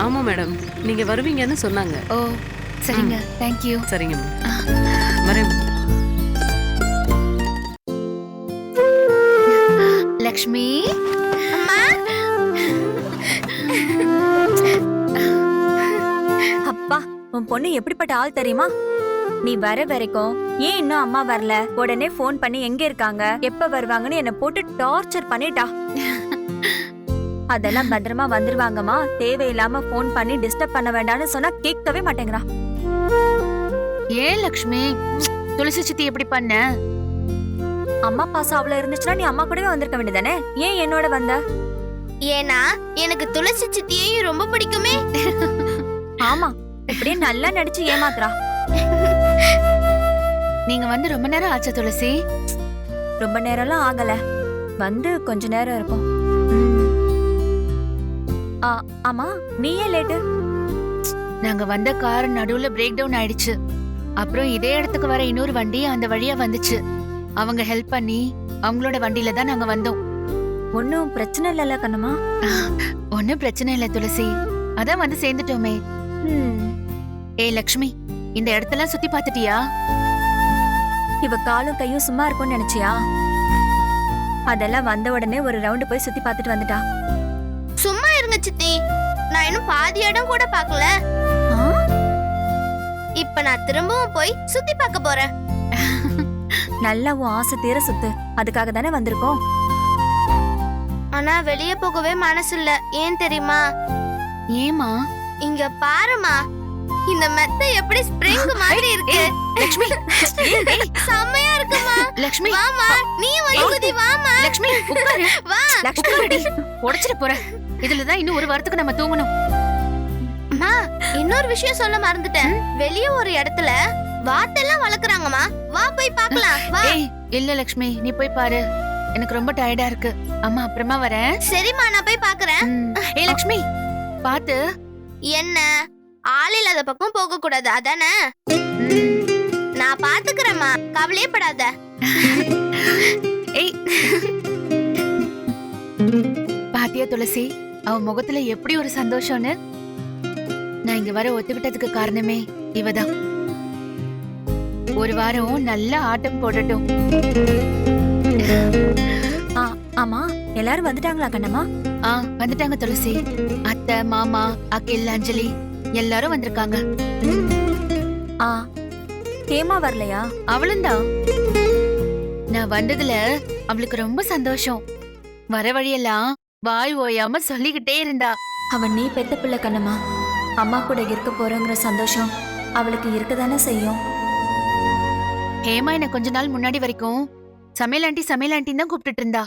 ஆமா மேடம், நீங்க வருவீங்கன்னு சொன்னாங்க. ஓ சரிங்க, தேங்க்யூ. சரிங்க வரேன். லக்ஷ்மி. அம்மா அப்பா, உன் பொண்ணு எப்படிப்பட்ட ஆள் தெரியுமா? நீ வர வரைக்கும் ஏன் இன்னும் அம்மா வரல, உடனே ஃபோன் பண்ணி எங்க இருக்காங்க, எப்ப வருவாங்கன்னு என்ன போட்டு டார்ச்சர் பண்ணிட்டா. அதெல்லாம் பத்திரமா வந்துருவாங்கம்மா, தேவையில்லாம ஃபோன் பண்ணி டிஸ்டர்ப் பண்ண வேண்டாம்னு சொன்னா கேட்கவே மாட்டேங்கிறா. ஏன் லக்ஷ்மி துளசி சித்தி எப்படி பண்ண? அம்மா பாசம் அவ்வளவு இருந்துச்சுன்னா நீ அம்மா கூடவே வந்திருக்க வேண்டியதானே, ஏன் என்னோட வந்த? ஏன்னா எனக்கு துளசி சித்தியையும் ரொம்ப பிடிக்குமே. ஆமா, இப்படியே நல்லா நடிச்சு ஏமாத்துறா. நீங்க வந்து ரொம்ப நேரம் ஆச்சா துளசி? ரொம்ப நேரம்லாம் ஆகல, வந்து கொஞ்ச நேரம் இருக்கும். ஆமா, நீ ஏன் லேட்டு? நாங்க வந்த கார் நடுவுல பிரேக் டவுன் ஆயிடுச்சு. அப்புறம் இதே இடத்துக்கு வர இன்னொரு வண்டி அந்த வழியா வந்துச்சு. அவங்க ஹெல்ப் பண்ணி அவங்களோட வண்டியில தான் நாங்க வந்தோம். ஒன்னும் பிரச்சனை இல்லல்ல கண்ணம்மா? ஒன்னும் பிரச்சனை இல்ல துளசி, அதான் வந்து சேர்ந்துட்டோமே. ஏய் லக்ஷ்மி, இந்த இடத்தெல்லாம் சுத்தி பாத்துட்டியா? இவ காலும் கையும் சும்மா இருக்கும்னு நினைச்சியா? அதெல்லாம் வந்த உடனே ஒரு ரவுண்டு போய் சுத்தி பார்த்துட்டு வந்துட்டா. சும்மா இருங்க சித்தி, நான் இன்னும் பாதி இடம் கூட பார்க்கல. இப்ப நான் திரும்பவும் போய் சுத்தி பார்க்க போறேன். நல்லா உன் ஆசை தீர சுத்து, அதுக்காக தானே வந்திருக்கோம். ஆனா வெளிய போகவே மனசு இல்ல, ஏன் தெரியுமா? ஏமா? இங்க பாருமா, இந்த மெத்தை எப்படி ஸ்ப்ரிங் மாதிரி இருக்கு. லக்ஷ்மி செம்மையா இருக்குமா? லக்ஷ்மி வாமா, நீ வந்து குதி வாமா. லக்ஷ்மி உட்காரு. வா உட்காருடி, உடைச்சிட்டு போற. இதுலதான் இன்னும் ஒரு வாரத்துக்கு நம்ம தூங்கணும். அம்மா, இன்னொரு விஷயம் சொல்ல மறந்துட்டேன். வெளிய ஒரு இடத்துல வாத்தெல்லாம் வளர்க்குறாங்கம்மா, வா போய் பார்க்கலாம் வா. ஏய் இல்ல லக்ஷ்மி, நீ போய் பாரு, எனக்கு ரொம்ப டயர்டா இருக்கு. அம்மா அப்புறமா வரேன். சரிம்மா, நான் போய் பார்க்கறேன். ஏய் லக்ஷ்மி பாத்து. என்ன, ஆள் இல்லாத பக்கம் போக கூடாது அதானே? நான் பாத்துக்கிறேம்மா, கவலையே படாத. ஏய் பாத்தியா துளசி, அவ முகத்துல எப்படி ஒரு சந்தோஷம்னு? நான் இங்க வர ஒத்துக்கிட்டதுக்கு காரணமே இவதான். ஒரு வாரம் நல்ல ஆட்டம் போடட்டும். ஆமா, எல்லாரும் வந்துட்டாங்களா கண்ணம்மா? வந்துட்டாங்க துளசி. அத்தை, மாமா, அகில், அஞ்சலி எல்லாரும் வந்திருக்காங்க. ஹேமா வரலையா? அவளும் தான். நான் வந்ததுல அவளுக்கு ரொம்ப சந்தோஷம். வர வழியெல்லாம் வாய் ஓயாம சொல்லிக்கிட்டே இருந்தா. அவன் நீ பெத்த பிள்ளை கண்ணம்மா, அம்மா கூட இருக்க போறங்கிற சந்தோஷம் அவளுக்கு இருக்கதானே செய்யும். ஹேமா என்ன கொஞ்ச நாள் முன்னாடி வரைக்கும் சமையல் ஆண்டின்னு தான் கூப்பிட்டுட்டு இருந்தா.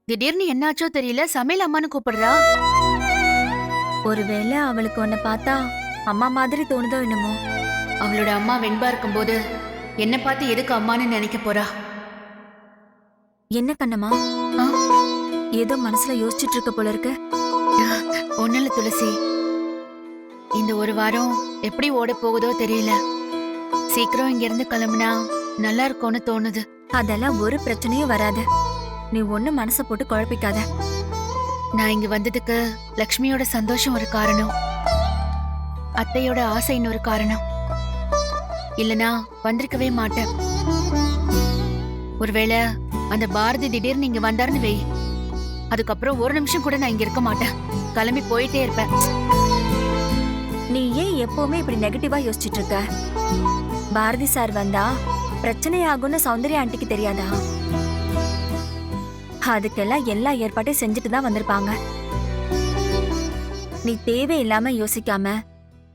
திடீர்னு என்னாச்சோ தெரியல, சமையல் அம்மான்னு கூப்பிடுறா. ஒருவேளை அவளுக்கு உன்னை பார்த்தா அம்மா மாதிரி தோணுதோ என்னமோ. அவளோட அம்மா வெண்பா இருக்கும்போது என்ன பார்த்து எதுக்கு அம்மான்னு நினைக்க போறா? என்ன கண்ணம்மா, ஏதோ மனசுல யோசிச்சுட்டு இருக்க போல இருக்கு. ஒண்ணுல துளசி, இந்த ஒரு வாரம் எப்படி ஓட போகுதோ தெரியல. சீக்கிரம் இங்க இருந்து கிளம்புனா நல்லா இருக்கும்னு தோணுது. அதெல்லாம் ஒரு பிரச்சனையும் வராது, நீ ஒண்ணு மனச போட்டு குழப்பிக்காத. நான் இங்க வந்ததுக்கு லக்ஷ்மியோட சந்தோஷம் ஒரு காரணம், அத்தையோட ஆசை இன்னொரு காரணம். இல்லனா வந்திருக்கவே மாட்டேன். ஒருவேளை அந்த பாரதி திடீர்னு இங்க வந்தாருன்னு வை, அதுக்கப்புறம் ஒரு நிமிஷம் கூட நான் இங்க இருக்க மாட்டேன், கிளம்பி போயிட்டே இருப்பேன். நீ ஏன் எப்பவுமே இப்படி நெகட்டிவா யோசிச்சுட்டு இருக்க? பாரதி சார் வந்தா பிரச்சனை ஆகும்னு சௌந்தர்யா ஆண்டிக்கு தெரியாதா? அதுக்கெல்லாம் எல்லா ஏற்பாட்டையும் செஞ்சுட்டு தான் வந்திருப்பாங்க. நீ தேவையில்லாம யோசிக்காம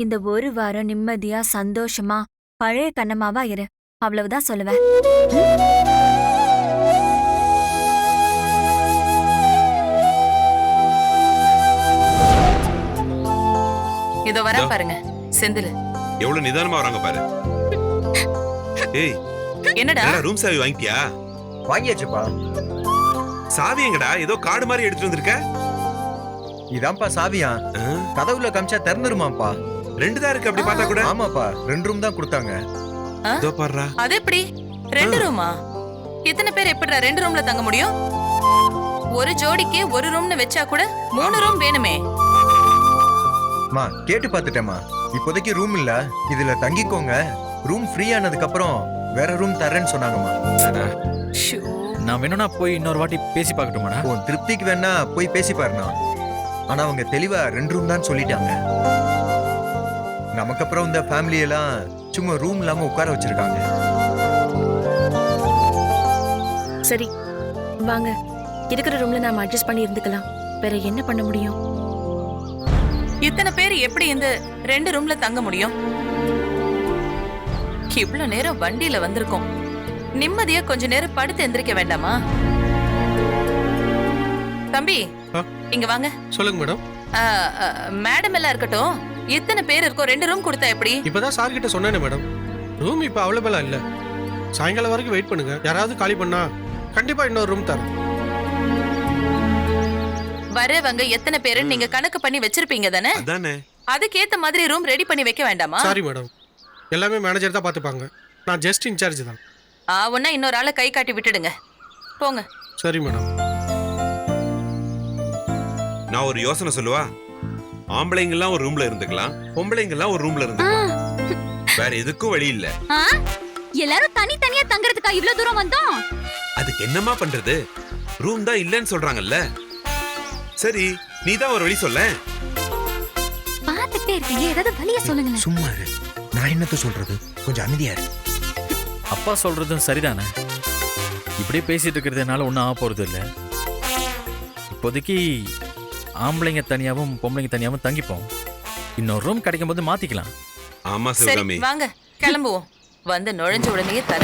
இந்த ஒரு வாரம் நிம்மதியா சந்தோஷமா பழைய கண்ணம்மாவா இரு, அவ்வளவுதான் சொல்லுவேன். இதோ வர பாருங்க செந்தில். எவ்வளவு நிதானமா வராங்க பாரு. ஏய் என்னடா ரூம் சாவி வாங்கிட்டியா? வாங்கியாச்சுப்பா. சாவி எங்கடா? ஏதோ கார்டு மாதிரி எடுத்துட்டு வந்திருக்க. இதான்ப்பா சாவியா, கதவுல காமிச்சா திறந்துருமாப்பா. 2 தான் இருக்கு அப்படி பார்த்தா கூட. ஆமாப்பா 2 ரூம் தான் கொடுத்தாங்க. இதோ பாருடா. அது எப்படி 2 ரூமா? இத்தனை பேர் எப்படிடா 2 ரூம்ல தங்க முடியும்? ஒரு ஜோடிக்கு ஒரு ரூம்னு வெச்சா கூட 3 ரூம் வேணுமே. மா கேட்டு பார்த்துட்டேம்மா. இப்போதைக்கு ரூம் இல்ல, இதுல தங்கிக்கோங்க. ரூம் ஃப்ரீ ஆனதுக்கு அப்புறம் வேற ரூம் தரேன்னு சொன்னாங்கம்மா. நான் வேணும்னா போய் இன்னொரு வாட்டி பேசி பார்க்கட்டுமாடா? உன் திருப்திக்கு வேணா போய் பேசி பாருண்ணா. ஆனா அவங்க தெளிவா 2 ரூம் தான் சொல்லிட்டாங்க. நமக்கு அப்புறம் இந்த ஃபேமிலி எல்லாம் சும்மா ரூம் இல்லாம உட்கார வச்சிருக்காங்க. சரி வாங்க, இருக்கிற ரூம்ல நாம அட்ஜஸ்ட் பண்ணி இருந்துக்கலாம். வேற என்ன பண்ண முடியும்? இத்தனை பேர் எப்படி இந்த 2 ரூம்ல தங்க முடியும்? இவ்வளவு நேரம் வண்டியில வந்திருக்கோம். நிம்மதியா கொஞ்ச நேரம் படுத்து எந்திரிக்க வேண்டாமா? தம்பி இங்க வாங்க. சொல்லுங்க மேடம். மேடம் எல்லாம் இருக்கட்டும், இத்தனை பேர் இருக்கோம், 2 ரூம் கொடுத்தா எப்படி? இப்பதான் சார் கிட்ட சொன்னேனே மேடம், ரூம் இப்ப அவைலபிளா இல்ல. சாயங்காலம் வரைக்கும் வெயிட் பண்ணுங்க. யாராவது காலி பண்ணா கண்டிப்பா இன்னொரு ரூம் தரேன். வரவங்க எத்தனை பேருன்னு நீங்க கணக்கு பண்ணி வச்சிருப்பீங்க தானே? அதானே. அதுக்கேத்த மாதிரி ரூம் ரெடி பண்ணி வைக்க வேண்டாமா? சாரி மேடம், எல்லாமே மேனேஜர் தான் பாத்துப்பாங்க. நான் ஜஸ்ட் இன்சார்ஜ் தான். ஒன்னா இன்னொரு ஆளை கை காட்டி விட்டுடுங்க. போங்க. சரி மேடம். நான் ஒரு யோசனை சொல்லுவா. ஆம்பளைங்க எல்லாம் ஒரு ரூம்ல இருந்துக்கலாம், பொம்பளைங்க எல்லாம் ஒரு ரூம்ல இருந்துக்கலாம். வேற எதுக்கும் வழி இல்ல. எல்லாரும் தனித்தனியா தங்கறதுக்கா இவ்ளோ தூரம் வந்தோம்? அதுக்கு என்னமா பண்றது? ரூம் தான் இல்லன்னு சொல்றாங்கல்ல. சரி நீ தான் ஒரு வழி சொல்ல. பாத்துட்டே இருக்கீங்க, ஏதாவது வழிய சொல்லுங்க. சும்மா இரு. நான் என்னத்த சொல்றது? கொஞ்சம் அமைதியா இரு. அப்பா சொல்றதும் சரிதானே. இப்படியே பேசிட்டு இருக்கிறதுனால ஒன்றும் ஆக போறது இல்லை. இப்போதைக்கு ஆம்பளைங்க தனியாவும் பொம்பளைங்க தனியாவும் தங்கிப்போம். இன்னொரு ரூம் கிடைக்கும் போது மாத்திக்கலாம். ஆமா சரி சிவகாமி. வாங்க கிளம்புவோம். வந்து நுழைஞ்ச உடனே தர